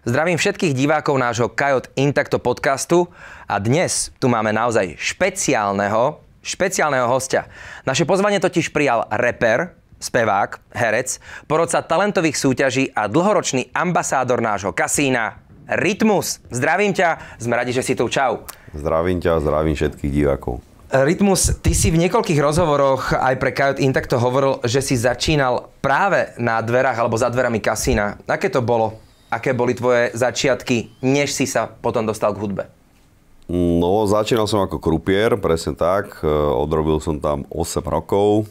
Zdravím všetkých divákov nášho Kajot Intacto podcastu a dnes tu máme naozaj špeciálneho hostia. Naše pozvanie totiž prijal reper, spevák, herec, porodca talentových súťaží a dlhoročný ambasádor nášho kasína Rytmus. Zdravím ťa, sme radi, že si tu. Čau. Zdravím ťa a zdravím všetkých divákov. Rytmus, ty si v niekoľkých rozhovoroch aj pre Kajot Intacto hovoril, že si začínal práve na dverách alebo za dverami kasína. Aké to bolo? Aké boli tvoje začiatky, než si sa potom dostal k hudbe? No, začínal som ako krupier, presne tak. Odrobil som tam 8 rokov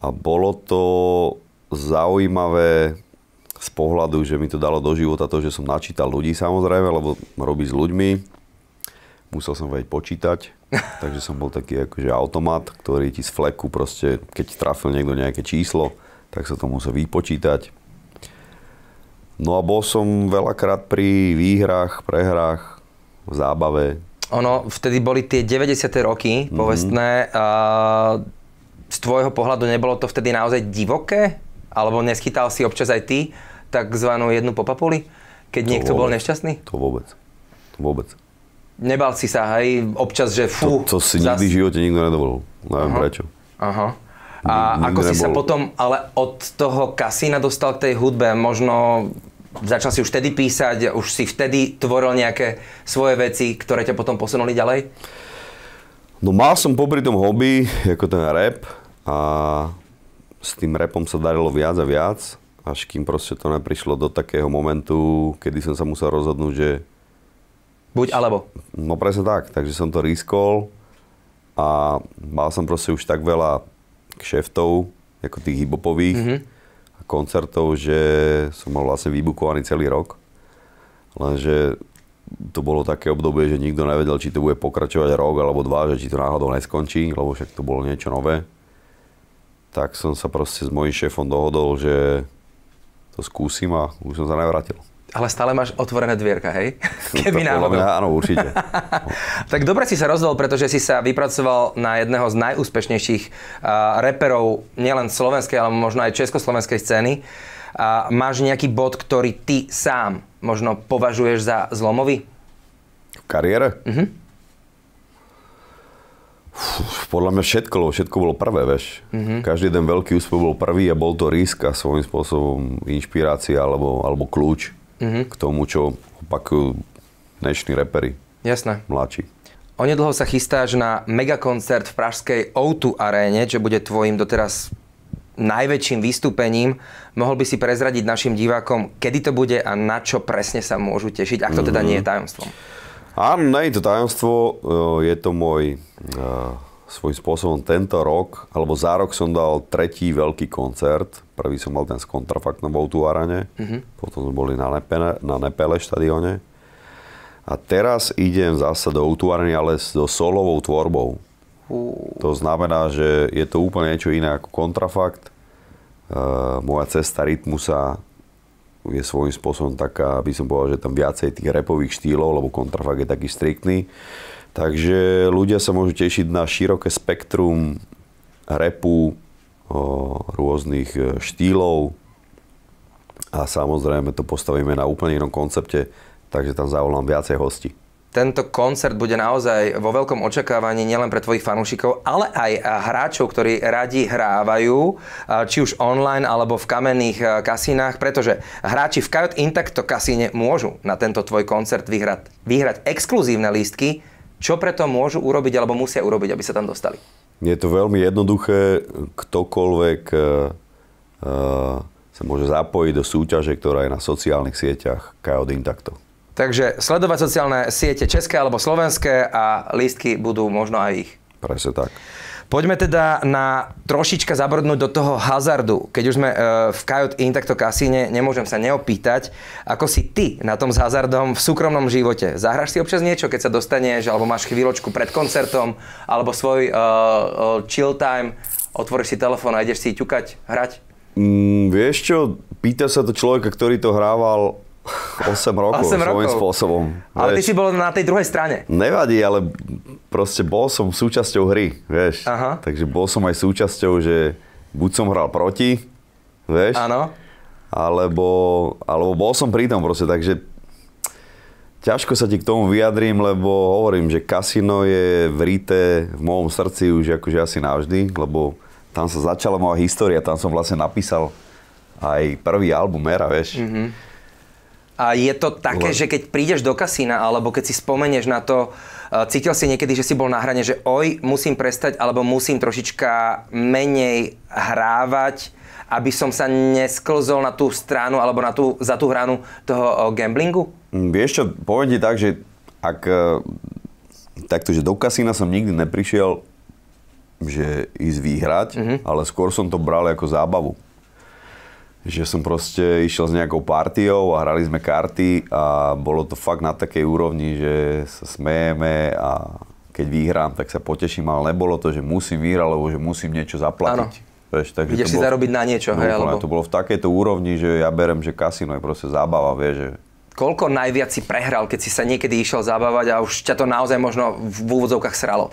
a bolo to zaujímavé z pohľadu, že mi to dalo do života to, že som načítal ľudí samozrejme, lebo robí s ľuďmi. Musel som vedieť počítať, takže som bol taký akože automat, ktorý ti z fleku proste, keď trafil niekto nejaké číslo, tak sa to musel vypočítať. No a bol som veľakrát pri výhrách, prehrách, v zábave. Ono, vtedy boli tie 90. roky, povestné. Z tvojho pohľadu nebolo to vtedy naozaj divoké? Alebo neschytal si občas aj ty takzvanú jednu popapuli, keď niekto bol nešťastný? To vôbec. Nebal si sa, hej, občas, že fú. To si nikdy v živote nikto nedovolil. Neviem prečo. Aha. A ako si sa potom ale od toho kasína dostal k tej hudbe? Možno začal si už vtedy písať, už si vtedy tvoril nejaké svoje veci, ktoré ťa potom posunuli ďalej? No mal som popri tom hobby, ako ten rap, a s tým rapom sa darilo viac a viac, až kým proste to neprišlo do takého momentu, kedy som sa musel rozhodnúť, že... Buď alebo. No presne tak, takže som to riskol a mal som proste už tak veľa kšeftov, ako tých hip-hopových a koncertov, že som mal vlastne vybukovaný celý rok. Lenže to bolo také obdobie, že nikto nevedel, či to bude pokračovať rok alebo dva, že či to náhodou neskončí, lebo však to bolo niečo nové. Tak som sa proste s mojím šéfom dohodol, že to skúsim a už som sa nevrátil. Ale stále máš otvorené dvierka, hej? Keby náhodou. Áno, určite. Tak dobre si sa rozhodol, pretože si sa vypracoval na jedného z najúspešnejších reperov nielen slovenskej, ale možno aj československej scény. Máš nejaký bod, ktorý ty sám možno považuješ za zlomový? V kariére? Podľa mňa všetko bolo prvé, vieš. Každý jeden veľký úspech bol prvý a bol to risk a svojím spôsobom inšpirácia alebo kľúč k tomu, čo opakujú dnešní reperi. Jasné. Mladší. Onedlho sa chystáš na megakoncert v pražskej O2 aréne, čo bude tvojim doteraz najväčším vystúpením. Mohol by si prezradiť našim divákom, kedy to bude a na čo presne sa môžu tešiť, ak to teda nie je tajomstvom? Áno, nie je to tajomstvo. Je to môj svojím spôsobom tento rok, alebo za rok som dal tretí veľký koncert. Prvý som mal ten s Kontrafaktom v O2 aréne, potom sme boli na Nepele štadióne. A teraz idem zase do O2 arény, ale so solovou tvorbou. To znamená, že je to úplne niečo iné ako Kontrafakt. Moja cesta Rytmusa je svojím spôsobom taká, aby som povedal, že tam viacej tých rapových štýlov, lebo Kontrafakt je taký striktný. Takže ľudia sa môžu tešiť na široké spektrum rapu, rôznych štýlov a samozrejme to postavíme na úplne inom koncepte, takže tam zavolám viacej hostí. Tento koncert bude naozaj vo veľkom očakávaní nielen pre tvojich fanúšikov, ale aj hráčov, ktorí radi hrávajú, či už online alebo v kamenných kasínach, pretože hráči v Kajot Intacto kasíne môžu na tento tvoj koncert vyhrať exkluzívne lístky. Čo preto môžu urobiť alebo musia urobiť, aby sa tam dostali? Je to veľmi jednoduché. Ktokoľvek sa môže zapojiť do súťaže, ktorá je na sociálnych sieťach Kajot Intacto. Takže sledovať sociálne siete české alebo slovenské a lístky budú možno aj ich. Presne tak. Poďme teda na trošička zabrdnúť do toho hazardu. Keď už sme v Kajot Intacto kasíne, nemôžem sa neopýtať, ako si ty na tom s hazardom v súkromnom živote. Zahráš si občas niečo, keď sa dostaneš, alebo máš chvíľočku pred koncertom, alebo svoj chill time, otvoríš si telefón a ideš si ťukať, hrať? Vieš čo, pýta sa to človeka, ktorý to hrával 8 rokov svojím spôsobom. Ale ty si bol na tej druhej strane. Nevadí, ale proste bol som súčasťou hry, vieš. Aha. Takže bol som aj súčasťou, že buď som hral proti, vieš. Áno. alebo bol som pri tom proste, takže ťažko sa ti k tomu vyjadrím, lebo hovorím, že kasino je vrité v mojom srdci už akože asi navždy, lebo tam sa začala moja história, tam som vlastne napísal aj prvý album Era, vieš. A je to také, že keď prídeš do kasína, alebo keď si spomenieš na to, cítil si niekedy, že si bol na hrane, že musím prestať, alebo musím trošička menej hrávať, aby som sa nesklzol na tú stranu, alebo za tú hranu toho gamblingu? Vieš čo, poviem ti tak, že takto, že do kasína som nikdy neprišiel, že ísť vyhrať, ale skôr som to bral ako zábavu. Že som proste išiel s nejakou partiou a hrali sme karty a bolo to fakt na takej úrovni, že sa smejeme a keď vyhrám, tak sa poteším, ale nebolo to, že musím vyhrať, lebo že musím niečo zaplatiť. Vieš, takže ideš si zarobiť na niečo, hej? Alebo... To bolo v takejto úrovni, že ja berem, že kasino je proste zábava, vieš, že... Koľko najviac si prehral, keď si sa niekedy išiel zabávať a už ťa to naozaj možno v úvodzovkách sralo?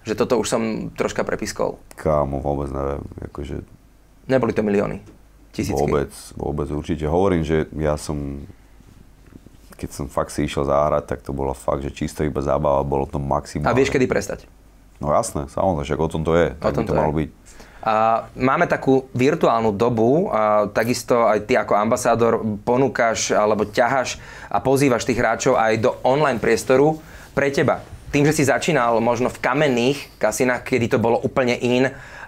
Že toto už som troška prepiskol. Kámo, vôbec neviem, akože... Neboli to milióny? Tisícky? Vôbec určite. Hovorím, že ja som, keď som fakt si išiel zahrať, tak to bolo fakt, že čisto iba zábava, bolo to maximálne. A vieš, kedy prestať? No jasné, samozrejme, však o tom to je, tak by to malo byť. A máme takú virtuálnu dobu a takisto aj ty ako ambasádor ponúkaš alebo ťaháš a pozývaš tých hráčov aj do online priestoru pre teba. Tým, že si začínal možno v kamenných kasinách, kedy to bolo úplne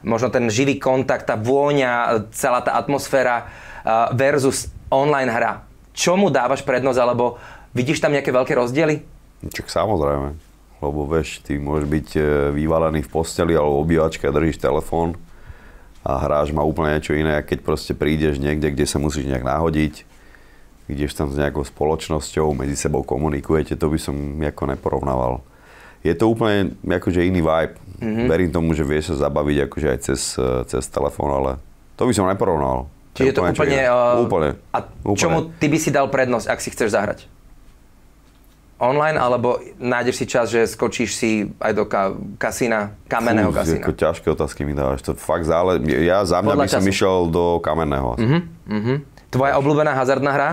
možno ten živý kontakt, tá vôňa, celá tá atmosféra versus online hra. Čomu dávaš prednosť, alebo vidíš tam nejaké veľké rozdiely? Čak samozrejme, lebo vieš, ty môžeš byť vyvalený v posteli alebo v obývačke a držíš telefón a hráš má úplne niečo iné, keď proste prídeš niekde, kde sa musíš nejak nahodiť, ideš tam s nejakou spoločnosťou, medzi sebou komunikujete, to by som nejako neporovnával. Je to úplne akože iný vibe. Verím tomu, že vieš sa zabaviť akože aj cez telefón, ale to by som neporovnal. Čiže je to úplne... Úplne. A čomu ty by si dal prednosť, ak si chceš zahrať? Online, alebo nájdeš si čas, že skočíš si aj do kasína, kamenného kasína? Ako ťažké otázky mi dávaš. To fakt záleží. Ja za mňa by som išiel do kamenného. Tvoja obľúbená hazardná hra?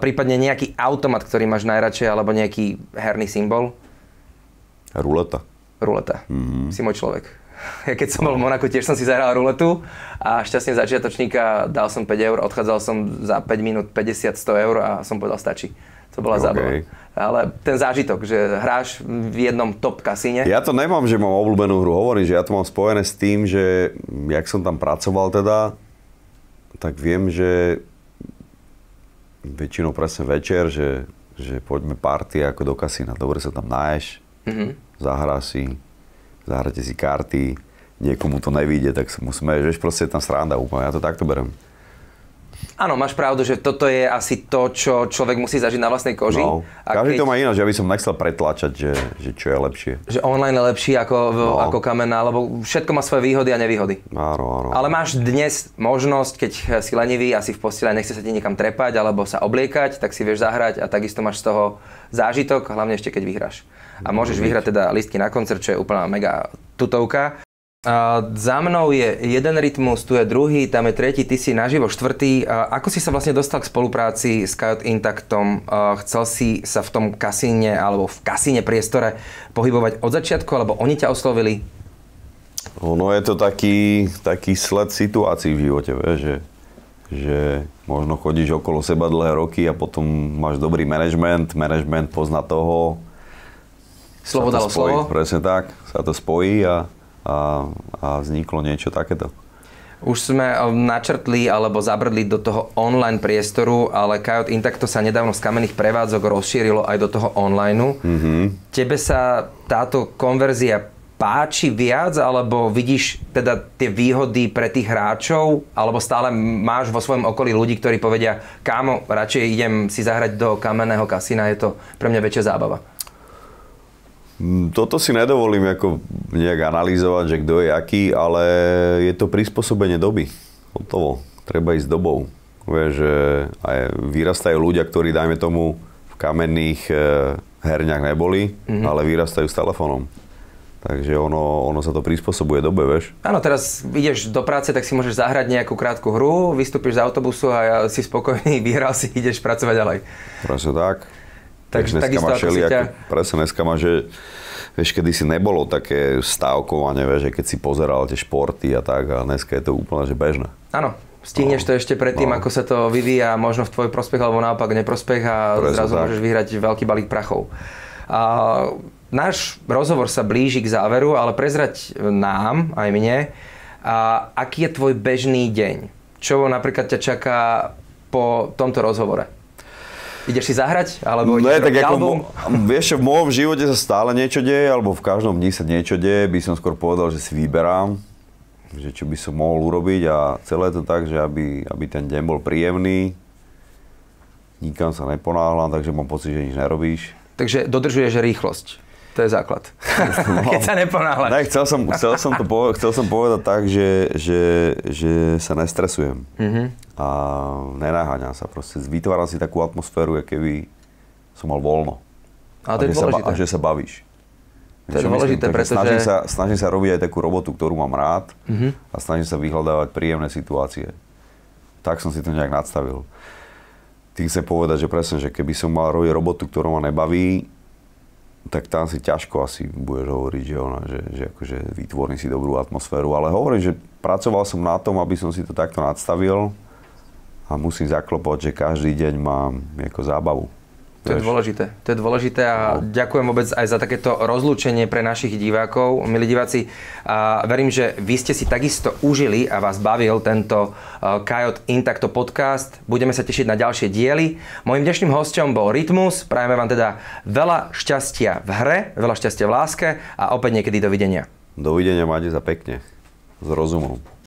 Prípadne nejaký automat, ktorý máš najradšej, alebo nejaký herný symbol? Ruleta. Si môj človek. Ja keď som bol v Monaku, tiež som si zahral ruletu a šťastne začiatočníka dal som 5 eur, odchádzal som za 5 minút 50-100 eur a som povedal stačí. To bola zábava. Ale ten zážitok, že hráš v jednom top kasíne. Ja to nemám, že mám obľúbenú hru. Hovorím, že ja to mám spojené s tým, že jak som tam pracoval teda, tak viem, že väčšinou presne večer, že poďme party ako do kasína. Dobre sa tam náješ. Zahráte si karty, niekomu to nevíde, tak sa musíme, že proste je tam sranda úplne, ja to takto berem. Áno, máš pravdu, že toto je asi to, čo človek musí zažiť na vlastnej koži. No, každý to má ináč, ja by som nechcel pretlačať, že čo je lepšie. Že online je lepší ako kamenná, lebo všetko má svoje výhody a nevýhody. Áno. Ale máš dnes možnosť, keď si lenivý, asi v posteli nechce sa ti niekam trepať alebo sa obliekať, tak si vieš zahrať a takisto máš z toho zážitok, hlavne ešte keď vyhráš. A môžeš vyhrať teda lístky na koncert, čo je úplná mega tutovka. Za mnou je jeden rytmus, tu je druhý, tam je tretí, ty si naživo štvrtý. Ako si sa vlastne dostal k spolupráci s Coyote Intactom? Chcel si sa v tom kasíne alebo v kasíne priestore pohybovať od začiatku, alebo oni ťa oslovili? No je to taký sled situácií v živote, vieš, že možno chodíš okolo seba dlhé roky a potom máš dobrý management pozná toho. Slovo dalo slovo? Presne tak, sa to spojí a vzniklo niečo takéto. Už sme načrtli alebo zabrdli do toho online priestoru, ale Coyote Intacto sa nedávno z kamenných prevádzok rozšírilo aj do toho online. Tebe sa táto konverzia páči viac, alebo vidíš teda tie výhody pre tých hráčov, alebo stále máš vo svojom okolí ľudí, ktorí povedia, kámo, radšej idem si zahrať do kamenného kasína, je to pre mňa väčšia zábava? Toto si nedovolím ako nejak analyzovať, že kto je aký, ale je to prispôsobenie doby. Hotovo. Treba ísť dobou. Vieš, že aj vyrastajú ľudia, ktorí, dajme tomu, v kamenných herniach neboli, ale vyrastajú s telefónom. Takže ono sa to prispôsobuje dobe, vieš. Áno, teraz ideš do práce, tak si môžeš zahrať nejakú krátku hru, vystúpiš z autobusu a si spokojný, vyhral si, ideš pracovať ďalej. Presne tak. Takže takisto ako si ťa... Presne dneska má, že vieš, kedy si nebolo také stávkovanie, vieš, že keď si pozeral tie športy a tak, a dneska je to úplne, že bežné. Áno. Stihneš to ešte predtým, ako sa to vyvíja, možno v tvoj prospech alebo naopak neprospech a presne zrazu tak. môžeš vyhrať veľký balík prachov. Náš rozhovor sa blíži k záveru, ale prezrať nám, aj mne, aký je tvoj bežný deň? Čo napríklad ťa čaká po tomto rozhovore? Ideš si zahrať? Alebo ideš robiť album? Vieš, v môjom živote sa stále niečo deje, alebo v každom dni sa niečo deje, by som skôr povedal, že si vyberám, že čo by som mohol urobiť a celé to tak, že aby ten deň bol príjemný, nikam sa neponáhľam, takže mám pocit, že nič nerobíš. Takže dodržuješ rýchlosť. To je základ. No, keď sa neponáhľaš. Ne, chcel som povedať tak, že sa nestresujem. A nenaháňam sa. Proste vytváram si takú atmosféru, keby som mal voľno. Ale to je dôležité. A že sa bavíš. To je dôležité, pretože... Snažím sa robiť aj takú robotu, ktorú mám rád. A snažím sa vyhľadávať príjemné situácie. Tak som si to nejak nadstavil. Tým chcem povedať, že presne, že keby som mal robiť robotu, ktorú ma nebaví, tak tam si ťažko asi budeš hovoriť, že akože vytvorím si dobrú atmosféru. Ale hovorím, že pracoval som na tom, aby som si to takto nadstavil a musím zaklopať, že každý deň mám ako zábavu. To je dôležité. To je dôležité a ďakujem vôbec aj za takéto rozlúčenie pre našich divákov. Milí diváci, verím, že vy ste si takisto užili a vás bavil tento Coyote Intacto podcast. Budeme sa tešiť na ďalšie diely. Mojím dnešným hosťom bol Rytmus. Prajeme vám teda veľa šťastia v hre, veľa šťastia v láske a opäť niekedy dovidenia. Dovidenia, máte sa pekne. S rozumom.